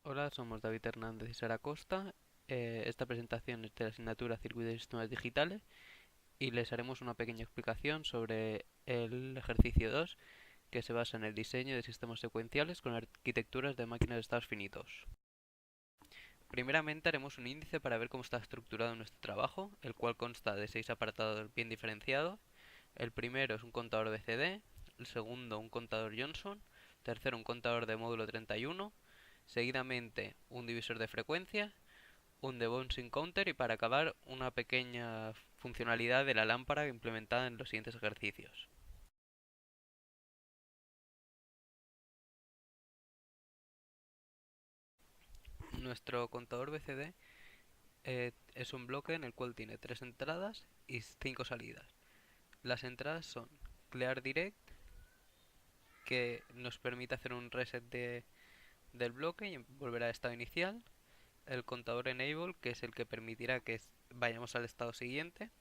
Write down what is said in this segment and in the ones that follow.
Hola, somos David Hernández y Sara Costa. Esta presentación es de la asignatura Circuitos y Sistemas Digitales y les haremos una pequeña explicación sobre el ejercicio 2 que se basa en el diseño de sistemas secuenciales con arquitecturas de máquinas de estados finitos. Primeramente haremos un índice para ver cómo está estructurado nuestro trabajo, el cual consta de 6 apartados bien diferenciados. El primero es un contador BCD, el segundo un contador Johnson, tercero un contador de módulo 31, seguidamente un divisor de frecuencia, un debouncing counter y para acabar una pequeña funcionalidad de la lámpara implementada en los siguientes ejercicios. Nuestro contador BCD es un bloque en el cual tiene 3 entradas y 5 salidas. Las entradas son Clear Direct, que nos permite hacer un reset del bloque y volver al estado inicial. El contador Enable, que es el que permitirá que vayamos al estado siguiente.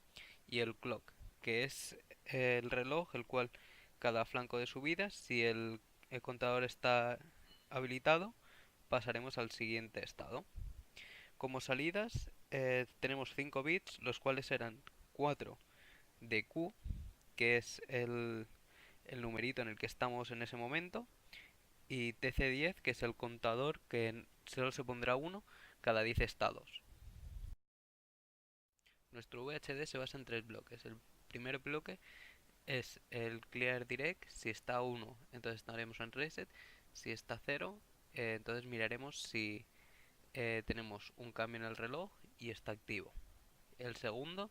Y el clock, que es el reloj, el cual cada flanco de subida, si el contador está habilitado, pasaremos al siguiente estado. Como salidas, tenemos 5 bits, los cuales serán 4 de Q, que es el numerito en el que estamos en ese momento, y TC10, que es el contador que solo se pondrá uno cada 10 estados. Nuestro VHD se basa en 3 bloques. El primer bloque es el Clear Direct. Si está 1, entonces estaremos en reset. Si está 0, entonces miraremos si tenemos un cambio en el reloj y está activo. El segundo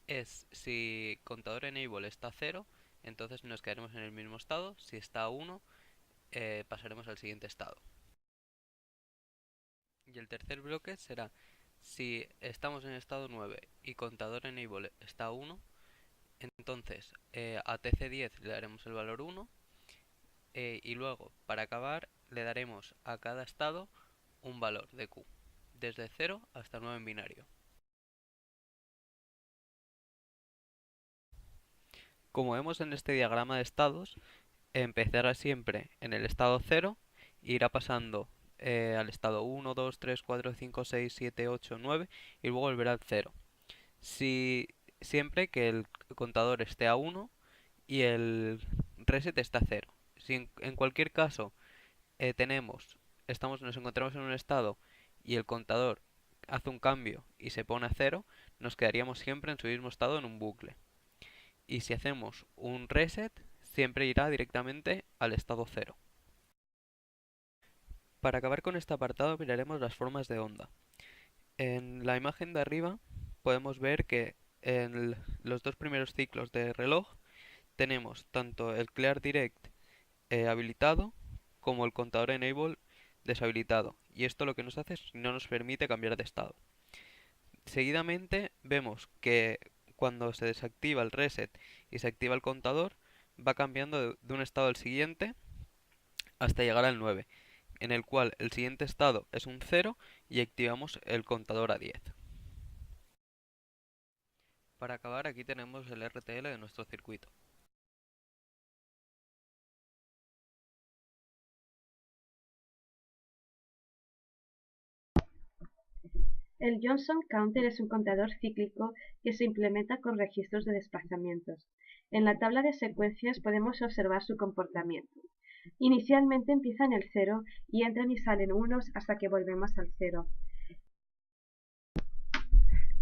es si contador enable está 0, entonces nos quedaremos en el mismo estado. Si está 1, pasaremos al siguiente estado. Y el tercer bloque será si estamos en estado 9 y contador enable está 1, entonces a TC10 le daremos el valor 1 y luego, para acabar, le daremos a cada estado un valor de Q, desde 0 hasta 9 en binario. Como vemos en este diagrama de estados, empezará siempre en el estado 0 e irá pasando al estado 1, 2, 3, 4, 5, 6, 7, 8, 9 y luego volverá al 0. Si, siempre que el contador esté a 1 y el reset está a 0. Si en cualquier caso nos encontramos en un estado y el contador hace un cambio y se pone a 0, nos quedaríamos siempre en su mismo estado en un bucle. Y si hacemos un reset, siempre irá directamente al estado 0. Para acabar con este apartado miraremos las formas de onda. En la imagen de arriba podemos ver que en los dos primeros ciclos de reloj tenemos tanto el Clear Direct habilitado como el contador Enable deshabilitado, y esto lo que nos hace es que no nos permite cambiar de estado. Seguidamente vemos que cuando se desactiva el reset y se activa el contador, va cambiando de un estado al siguiente hasta llegar al 9, en el cual el siguiente estado es un 0 y activamos el contador a 10. Para acabar, aquí tenemos el RTL de nuestro circuito. El Johnson Counter es un contador cíclico que se implementa con registros de desplazamientos. En la tabla de secuencias podemos observar su comportamiento. Inicialmente empieza en el 0 y entran y salen unos hasta que volvemos al 0.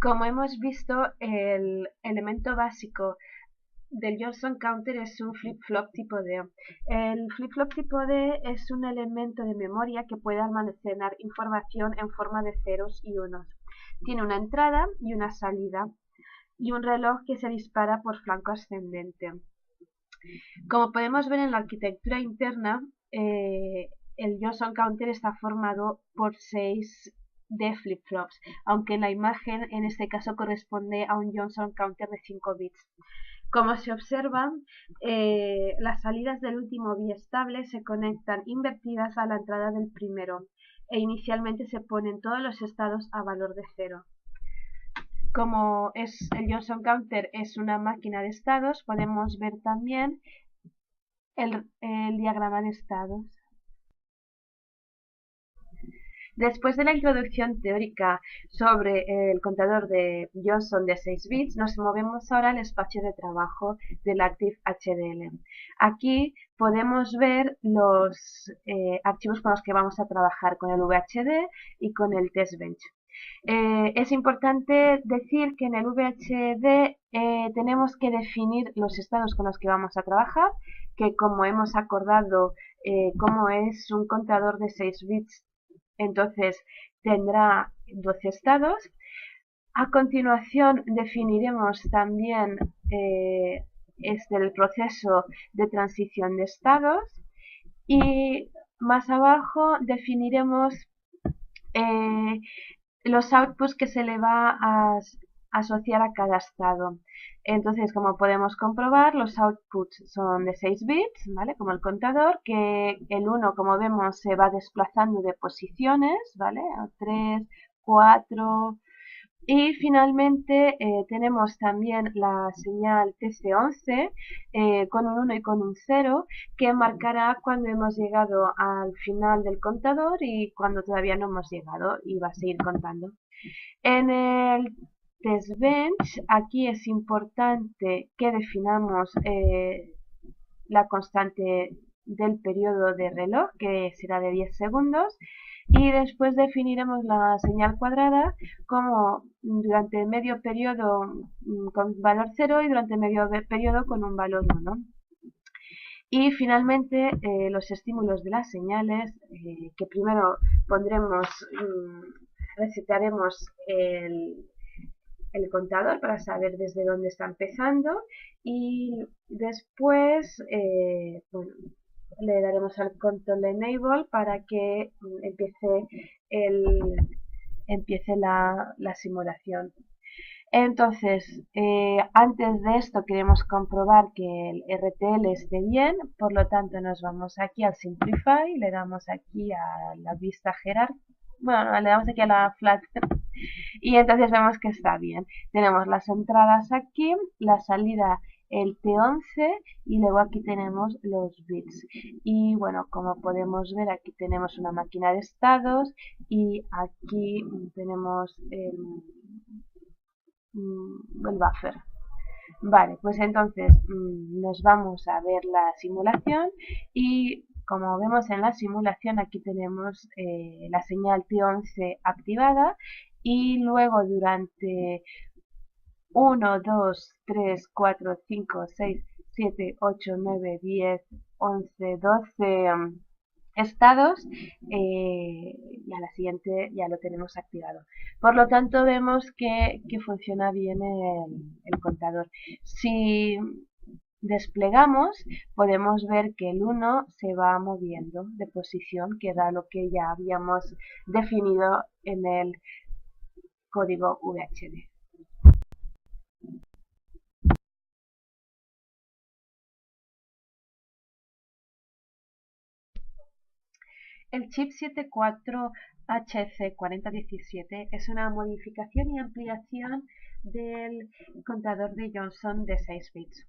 Como hemos visto, el elemento básico del Johnson Counter es un flip-flop tipo D. El flip-flop tipo D es un elemento de memoria que puede almacenar información en forma de ceros y unos. Tiene una entrada y una salida y un reloj que se dispara por flanco ascendente. Como podemos ver en la arquitectura interna, el Johnson Counter está formado por 6 de flip-flops, aunque en la imagen en este caso corresponde a un Johnson Counter de 5 bits. Como se observa, las salidas del último biestable se conectan invertidas a la entrada del primero e inicialmente se ponen todos los estados a valor de 0. Como el Johnson Counter es una máquina de estados, podemos ver también el diagrama de estados. Después de la introducción teórica sobre el contador de Johnson de 6 bits, nos movemos ahora al espacio de trabajo del ActiveHDL. Aquí podemos ver los archivos con los que vamos a trabajar con el VHD y con el TestBench. Es importante decir que en el VHD tenemos que definir los estados con los que vamos a trabajar, que como hemos acordado, como es un contador de 6 bits, entonces tendrá 12 estados. A continuación definiremos también el proceso de transición de estados y más abajo definiremos eh, los outputs que se le va a asociar a cada estado. Entonces, como podemos comprobar, los outputs son de 6 bits, ¿vale? Como el contador, que el 1, como vemos, se va desplazando de posiciones, ¿vale? 3, 4, y finalmente tenemos también la señal TC11 con un 1 y con un 0 que marcará cuando hemos llegado al final del contador y cuando todavía no hemos llegado y va a seguir contando. En el testbench aquí es importante que definamos la constante del periodo de reloj, que será de 10 segundos, y después definiremos la señal cuadrada como durante medio periodo con valor 0 y durante medio periodo con un valor 1. Y finalmente los estímulos de las señales, que primero pondremos, resetaremos el contador para saber desde dónde está empezando y después bueno, le daremos al control enable para que empiece la simulación. Entonces, antes de esto queremos comprobar que el RTL esté bien, por lo tanto nos vamos aquí al Simplify, le damos aquí a la vista jerárquica, bueno, le damos aquí a la flat y entonces vemos que está bien. Tenemos las entradas aquí, la salida el T11 y luego aquí tenemos los bits. Y bueno, como podemos ver, aquí tenemos una máquina de estados y aquí tenemos el buffer. Vale, pues entonces nos vamos a ver la simulación y como vemos en la simulación aquí tenemos la señal T11 activada y luego durante 1, 2, 3, 4, 5, 6, 7, 8, 9, 10, 11, 12 estados y a la siguiente ya lo tenemos activado. Por lo tanto vemos que funciona bien el contador. Si desplegamos podemos ver que el 1 se va moviendo de posición, que da lo que ya habíamos definido en el código VHD. El chip 74HC4017 es una modificación y ampliación del contador de Johnson de 6 bits.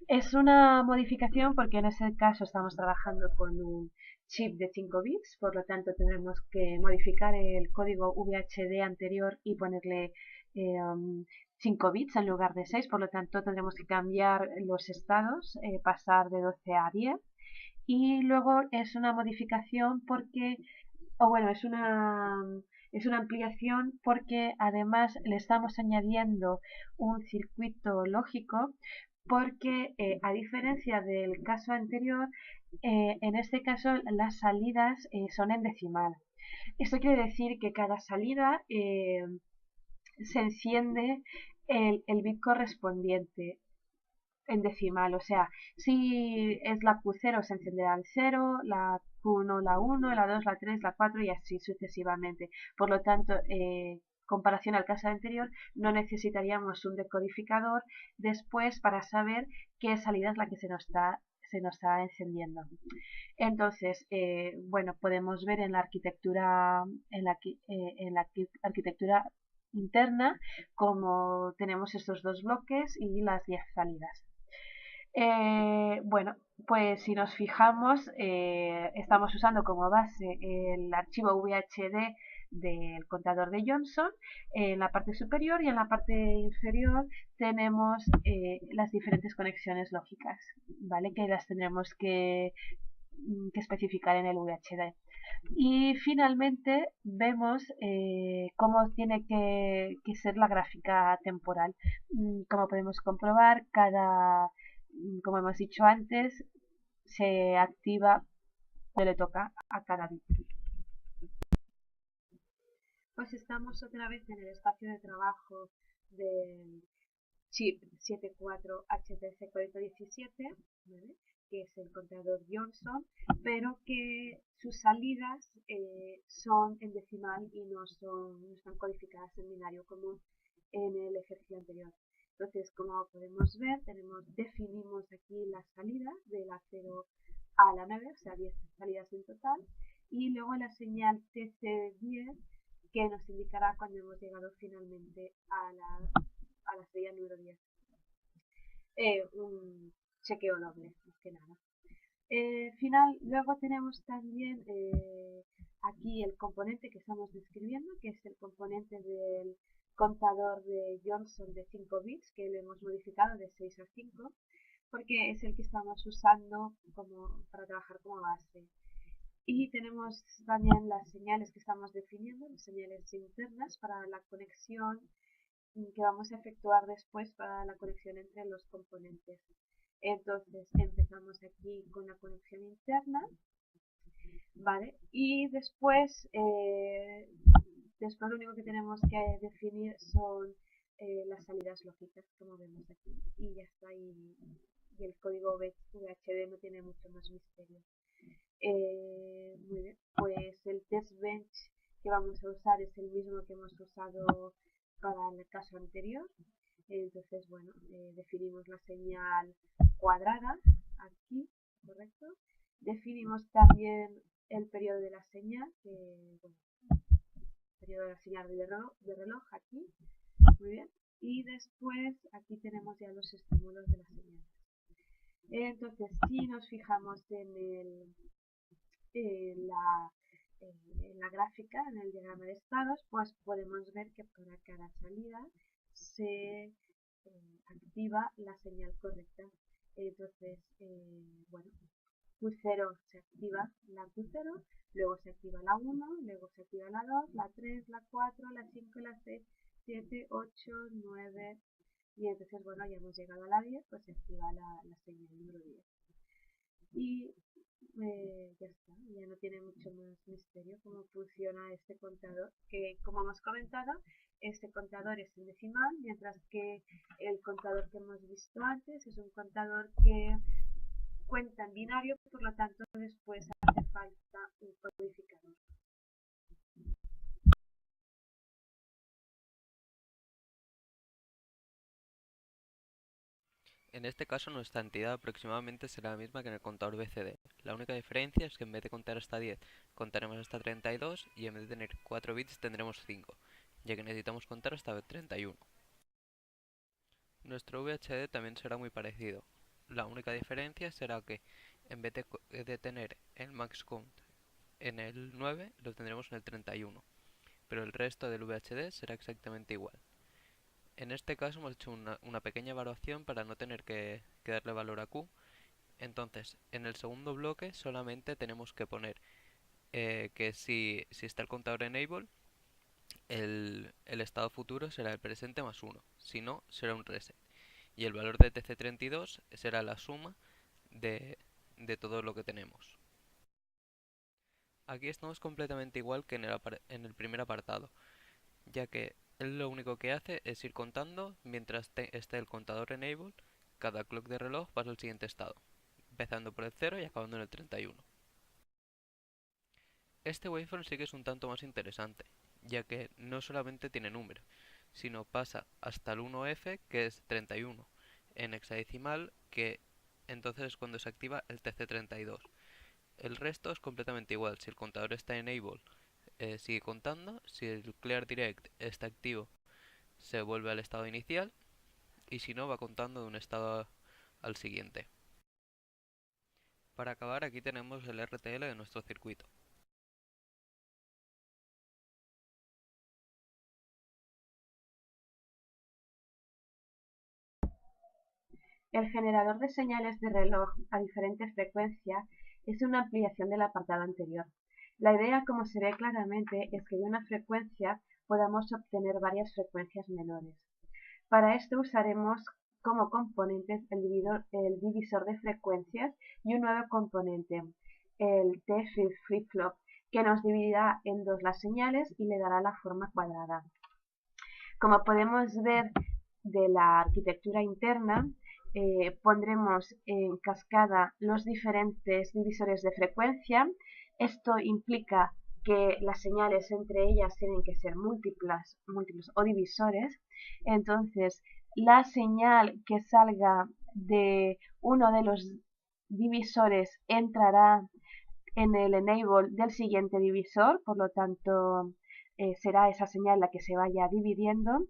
Es una modificación porque en ese caso estamos trabajando con un chip de 5 bits, por lo tanto tendremos que modificar el código VHD anterior y ponerle 5 bits en lugar de 6, por lo tanto tendremos que cambiar los estados, pasar de 12 a 10. Y luego es una modificación porque, o bueno, es una ampliación porque además le estamos añadiendo un circuito lógico porque a diferencia del caso anterior, en este caso las salidas son en decimal. Esto quiere decir que cada salida se enciende el bit correspondiente en decimal, o sea, si es la Q0 se encenderá el 0, la Q1 la 1, la 2 la 3, la 4 y así sucesivamente. Por lo tanto, comparación al caso anterior, no necesitaríamos un decodificador después para saber qué salida es la que se nos está encendiendo. Entonces, bueno, podemos ver en la arquitectura, arquitectura interna como tenemos estos dos bloques y las 10 salidas. Bueno, pues si nos fijamos, estamos usando como base el archivo VHD del contador de Johnson en la parte superior, y en la parte inferior tenemos las diferentes conexiones lógicas, ¿vale? Que las tendremos que especificar en el VHD. Y finalmente vemos cómo tiene que ser la gráfica temporal. Como podemos comprobar, como hemos dicho antes, se activa cuando le toca a cada bit. Pues estamos otra vez en el espacio de trabajo del chip 74HTC4017, ¿vale? Que es el contador Johnson, pero que sus salidas son en decimal y no están codificadas en binario como en el ejercicio anterior. Entonces, como podemos ver, definimos aquí las salidas de la 0 a la 9, o sea, 10 salidas en total, y luego la señal TC10, que nos indicará cuando hemos llegado finalmente a la salida número 10. Un chequeo doble, más que nada. Luego tenemos también aquí el componente que estamos describiendo, que es el componente del contador de Johnson de 5 bits, que lo hemos modificado de 6 a 5, porque es el que estamos usando para trabajar como base. Y tenemos también las señales que estamos definiendo, las señales internas para la conexión que vamos a efectuar después para la conexión entre los componentes. Entonces empezamos aquí con la conexión interna, ¿vale? Y después lo único que tenemos que definir son las salidas lógicas, como vemos aquí. Y ya está, y el código VHD no tiene mucho más misterio. Muy bien, pues el test bench que vamos a usar es el mismo que hemos usado para el caso anterior. Entonces, bueno, definimos la señal cuadrada aquí, ¿correcto? Definimos también el periodo de la señal, bueno, periodo de la señal de reloj aquí, muy bien. Y después aquí tenemos ya los estímulos de la señal. Entonces, si nos fijamos en la gráfica, en el diagrama de estados, pues podemos ver que para cada salida se activa la señal correcta. Entonces, bueno, Q0 se activa la Q0, luego se activa la 1, luego se activa la 2, la 3, la 4, la 5, la 6, 7, 8, 9, y entonces, bueno, ya hemos llegado a la 10, pues se activa la señal número 10. Y ya está, ya no tiene mucho más misterio cómo funciona este contador, que como hemos comentado, este contador es en decimal, mientras que el contador que hemos visto antes es un contador que cuenta en binario, por lo tanto después hace falta un codificador. En este caso nuestra entidad aproximadamente será la misma que en el contador BCD. La única diferencia es que en vez de contar hasta 10 contaremos hasta 32 y en vez de tener 4 bits tendremos 5, ya que necesitamos contar hasta 31. Nuestro VHD también será muy parecido. La única diferencia será que en vez de tener el max count en el 9 lo tendremos en el 31, pero el resto del VHD será exactamente igual. En este caso hemos hecho una pequeña evaluación para no tener que darle valor a Q. Entonces, en el segundo bloque solamente tenemos que poner que si está el contador enable, el estado futuro será el presente más 1. Si no, será un reset. Y el valor de TC32 será la suma de, de todo lo que tenemos. Aquí estamos completamente igual que en el primer apartado, ya que él lo único que hace es ir contando mientras esté el contador enable. Cada clock de reloj pasa al siguiente estado, empezando por el 0 y acabando en el 31. Este waveform sí que es un tanto más interesante, ya que no solamente tiene números, sino pasa hasta el 1F, que es 31, en hexadecimal, que entonces es cuando se activa el TC32. El resto es completamente igual. Si el contador está enable, sigue contando. Si el clear direct está activo, se vuelve al estado inicial. Y si no, va contando de un estado al siguiente. Para acabar, aquí tenemos el RTL de nuestro circuito. El generador de señales de reloj a diferente frecuencia es una ampliación del apartado anterior. La idea, como se ve claramente, es que de una frecuencia podamos obtener varias frecuencias menores. Para esto usaremos como componentes el divisor de frecuencias y un nuevo componente, el T-flip-flop, que nos dividirá en dos las señales y le dará la forma cuadrada. Como podemos ver de la arquitectura interna, pondremos en cascada los diferentes divisores de frecuencia. Esto implica que las señales entre ellas tienen que ser múltiples o divisores. Entonces, la señal que salga de uno de los divisores entrará en el enable del siguiente divisor, por lo tanto será esa señal la que se vaya dividiendo,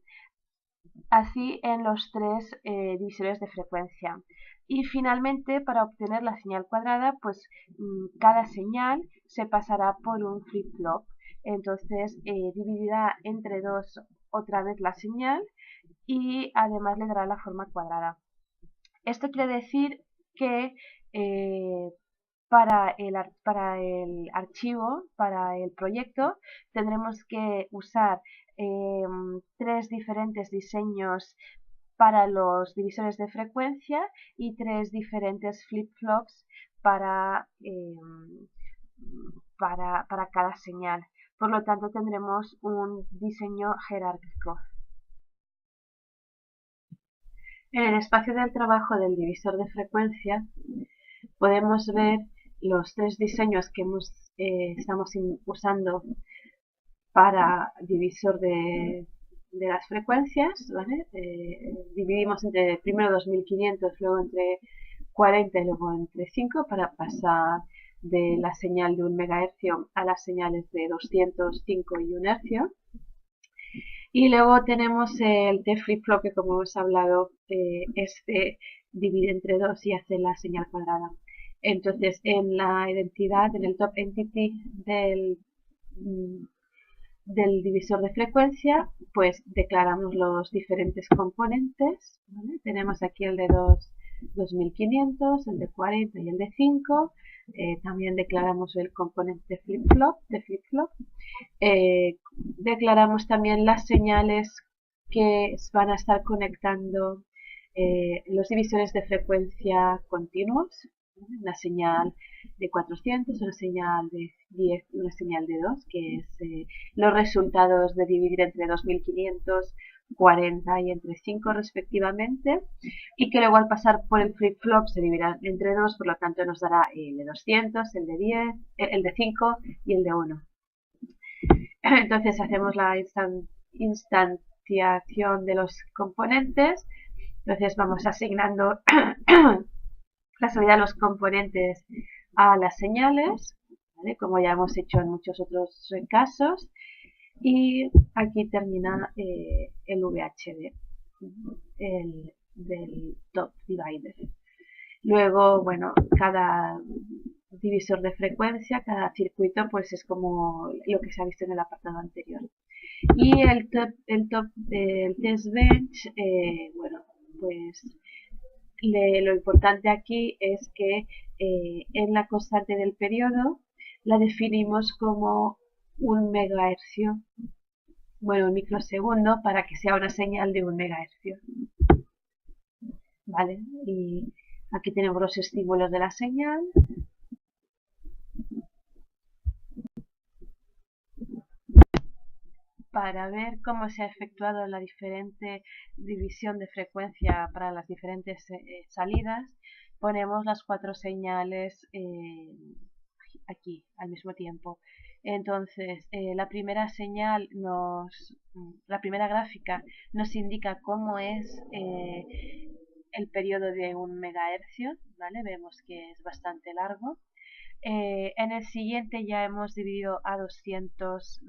así en los tres divisores de frecuencia. Y finalmente, para obtener la señal cuadrada, pues cada señal se pasará por un flip-flop. Entonces dividirá entre dos otra vez la señal y además le dará la forma cuadrada. Esto quiere decir que para el archivo, para el proyecto, tendremos que usar tres diferentes diseños para los divisores de frecuencia y tres diferentes flip-flops para, para cada señal. Por lo tanto, tendremos un diseño jerárquico. En el espacio del trabajo del divisor de frecuencia podemos ver los tres diseños que estamos usando para divisor de las frecuencias, ¿vale? Dividimos entre primero 2500, luego entre 40 y luego entre 5 para pasar de la señal de 1 MHz a las señales de 205 y 1 Hz. Y luego tenemos el T-flip-flop que, como hemos hablado, divide entre 2 y hace la señal cuadrada. Entonces, en la identidad, en el top entity del divisor de frecuencia, pues declaramos los diferentes componentes, ¿vale? Tenemos aquí el de 2500, el de 40 y el de 5. También declaramos el componente de flip-flop. Declaramos también las señales que van a estar conectando los divisores de frecuencia continuos, una señal de 400, una señal de 10 y una señal de 2, que es los resultados de dividir entre 2500, 40 y entre 5 respectivamente, y que luego al pasar por el flip-flop se dividirán entre 2, por lo tanto nos dará el de 200, el de 10, el de 5 y el de 1. Entonces hacemos la instanciación de los componentes. Entonces vamos asignando la salida de los componentes a las señales, ¿vale? Como ya hemos hecho en muchos otros casos. Y aquí termina el VHD del top divider. Luego, bueno, cada divisor de frecuencia, cada circuito, pues es como lo que se ha visto en el apartado anterior. Y el top del test bench, bueno, pues lo importante aquí es que en la constante del periodo la definimos como 1 megahercio, bueno, un microsegundo, para que sea una señal de 1 megahercio. Vale, y aquí tenemos los estímulos de la señal. Para ver cómo se ha efectuado la diferente división de frecuencia para las diferentes salidas, ponemos las 4 señales aquí al mismo tiempo. Entonces, la primera señal la primera gráfica nos indica cómo es el periodo de 1 megahercio, ¿vale? Vemos que es bastante largo. En el siguiente ya hemos dividido a 200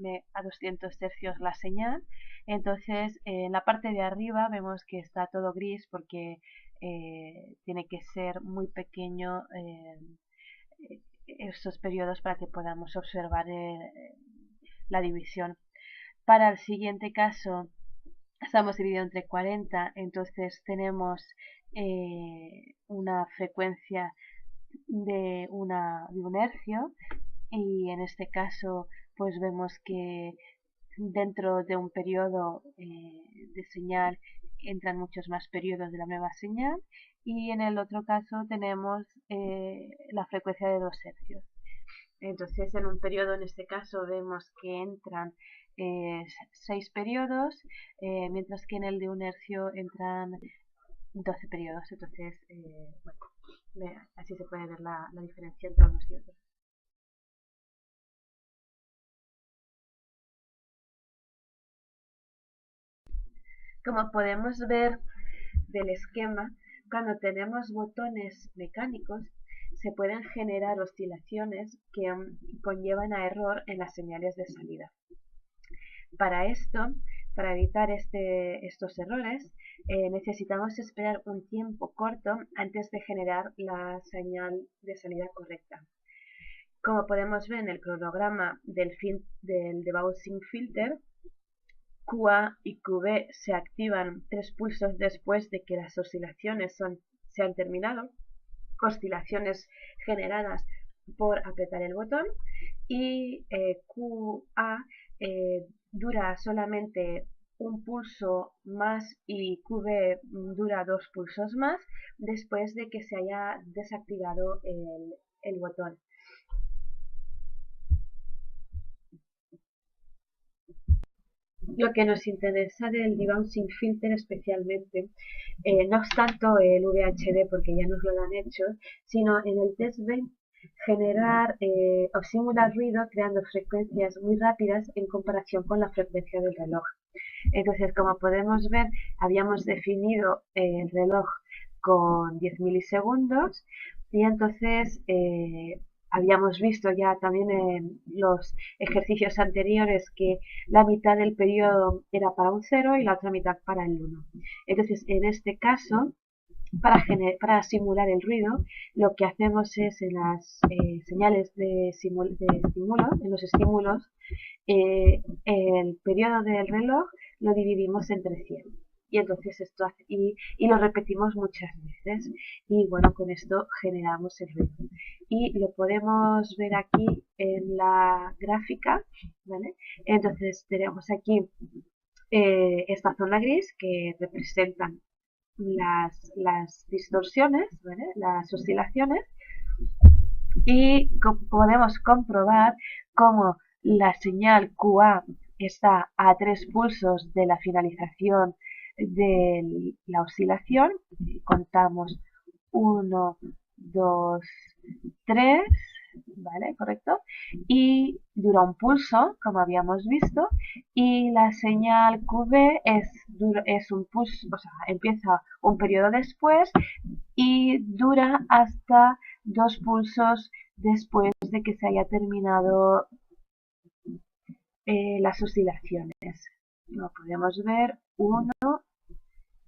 tercios la señal. Entonces, en la parte de arriba vemos que está todo gris porque tiene que ser muy pequeño estos periodos para que podamos observar la división. Para el siguiente caso estamos divididos entre 40, entonces tenemos una frecuencia de un hercio, y en este caso pues vemos que dentro de un periodo de señal entran muchos más periodos de la nueva señal, y en el otro caso tenemos la frecuencia de 2 hercios. Entonces, en un periodo, en este caso, vemos que entran 6 periodos, mientras que en el de un hercio entran 12 periodos. Entonces, bueno, así se puede ver la diferencia entre unos y otros. Como podemos ver del esquema, cuando tenemos botones mecánicos, se pueden generar oscilaciones que conllevan a error en las señales de salida. Para esto, para evitar estos errores, necesitamos esperar un tiempo corto antes de generar la señal de salida correcta. Como podemos ver en el cronograma del debouncing filter, QA y QB se activan 3 pulsos después de que las oscilaciones se han terminado, oscilaciones generadas por apretar el botón, y QA dura solamente un pulso más y QB dura 2 pulsos más después de que se haya desactivado el botón. Lo que nos interesa del debouncing filter especialmente no es tanto el VHD, porque ya nos lo han hecho, sino en el test bench generar o simular ruido creando frecuencias muy rápidas en comparación con la frecuencia del reloj. Entonces, como podemos ver, habíamos definido el reloj con 10 milisegundos, y entonces habíamos visto ya también en los ejercicios anteriores que la mitad del periodo era para un 0 y la otra mitad para el 1. Entonces, en este caso, para simular el ruido, lo que hacemos es en las señales de estímulo, en los estímulos, el periodo del reloj lo dividimos entre 100. Y entonces esto hace, y lo repetimos muchas veces. Y bueno, con esto generamos el ruido. Y lo podemos ver aquí en la gráfica, ¿vale? Entonces tenemos aquí esta zona gris que representan las distorsiones, ¿vale? Las oscilaciones, y podemos comprobar cómo la señal QA está a 3 pulsos de la finalización de la oscilación. Contamos 1, 2, 3, ¿vale? ¿Correcto? Y dura un pulso, como habíamos visto, y la señal QB es un pulso, o sea, empieza un periodo después y dura hasta 2 pulsos después de que se haya terminado las oscilaciones. Lo podemos ver 1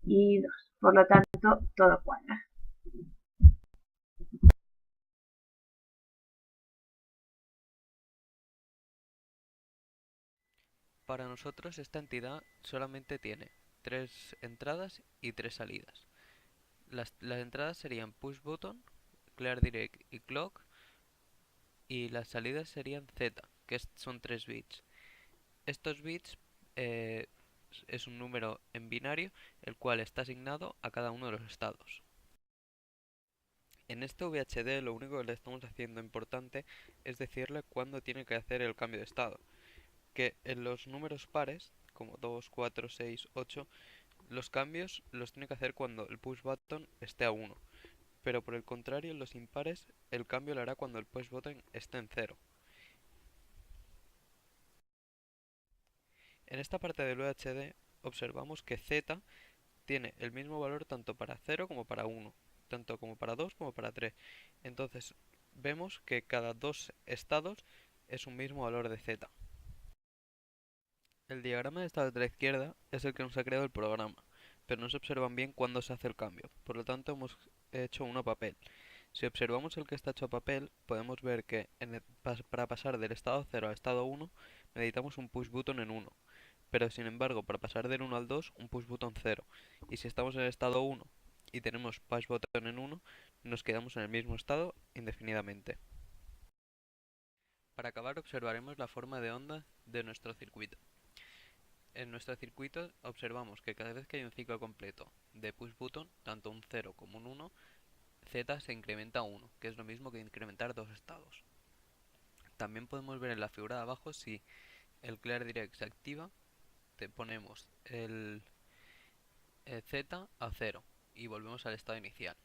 y 2. Por lo tanto, todo cuadra. Para nosotros esta entidad solamente tiene 3 entradas y 3 salidas. Las entradas serían push button, clear direct y clock, y las salidas serían Z, que son 3 bits. Estos bits eh, es un número en binario, el cual está asignado a cada uno de los estados. En este VHD lo único que le estamos haciendo importante es decirle cuándo tiene que hacer el cambio de estado, que en los números pares, como 2, 4, 6, 8, los cambios los tiene que hacer cuando el push button esté a 1, pero por el contrario en los impares el cambio lo hará cuando el push button esté en 0. En esta parte del VHD observamos que Z tiene el mismo valor tanto para 0 como para 1, tanto como para 2 como para 3. Entonces vemos que cada dos estados es un mismo valor de Z. El diagrama de estado de la izquierda es el que nos ha creado el programa, pero no se observan bien cuándo se hace el cambio, por lo tanto hemos hecho uno a papel. Si observamos el que está hecho a papel, podemos ver que para pasar del estado 0 al estado 1 necesitamos un push button en 1, pero sin embargo para pasar del 1 al 2 un push button 0, y si estamos en el estado 1 y tenemos push button en 1, nos quedamos en el mismo estado indefinidamente. Para acabar observaremos la forma de onda de nuestro circuito. En nuestro circuito observamos que cada vez que hay un ciclo completo de push button, tanto un 0 como un 1, Z se incrementa a 1, que es lo mismo que incrementar dos estados. También podemos ver en la figura de abajo si el Clear Direct se activa, te ponemos el Z a 0 y volvemos al estado inicial.